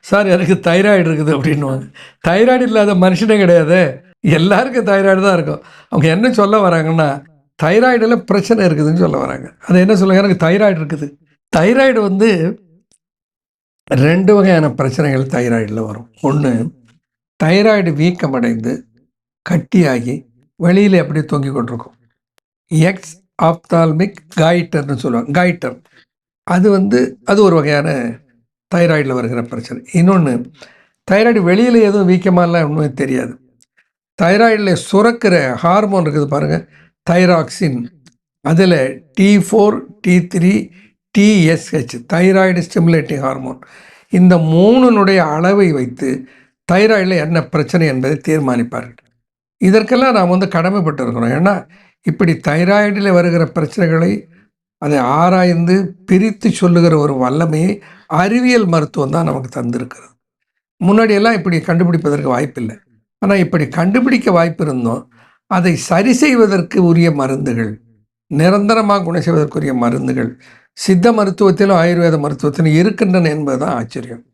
Sir எனக்கு thyroid இருக்குது அப்படின்வாங்க. தைராய்டு இல்லாத மனுஷனே கிடையாது. எல்லாருக்கும் தைராய்டு தான் இருக்கும். அவங்க என்ன சொல்ல வராங்கன்னா, தைராய்டில் பிரச்சனை இருக்குதுன்னு சொல்ல வராங்க. அது என்ன சொல்லுங்க, எனக்கு தைராய்டு இருக்குது. தைராய்டு வந்து 2 வகையான பிரச்சனைகள் தைராய்டில் வரும். ஒன்று, தைராய்டு வீக்கமடைந்து கட்டியாகி வெளியில் அப்படியே தொங்கிக் கொண்டிருக்கும். எக்ஸ் ஆப்தால்மிக் காய்டர்னு சொல்லுவாங்க. காய்டர் அது ஒரு வகையான தைராய்டில் வருகிற பிரச்சனை. இன்னொன்று, தைராய்டு வெளியில் எதுவும் வீக்கமாலாம் ஒன்றுமே தெரியாது. தைராய்டில் சுரக்கிற ஹார்மோன் இருக்குது பாருங்கள், தைராக்சின். அதில் T4, T3, TSH, thyroid stimulating hormone. இந்த 3னுடைய அளவை வைத்து தைராய்டில் என்ன பிரச்சனை என்பதை தீர்மானிப்பார்கள். இதற்கெல்லாம் நாம் கடமைப்பட்டு இருக்கிறோம். ஏன்னா இப்படி தைராய்டில் வருகிற பிரச்சனைகளை அதை ஆராய்ந்து பிரித்து சொல்லுகிற ஒரு வல்லமையை அறிவியல் மருத்துவம் தான் நமக்கு தந்திருக்கிறது. முன்னாடியெல்லாம் இப்படி கண்டுபிடிப்பதற்கு வாய்ப்பில்லை. ஆனால் இப்படி கண்டுபிடிக்க வாய்ப்பு இருந்தோம். அதை சரி செய்வதற்கு உரிய மருந்துகள், நிரந்தரமாக குணம் செய்வதற்குரிய மருந்துகள் சித்த மருத்துவத்திலும் ஆயுர்வேத மருத்துவத்திலும் இருக்கின்றன என்பதுதான் ஆச்சரியம்.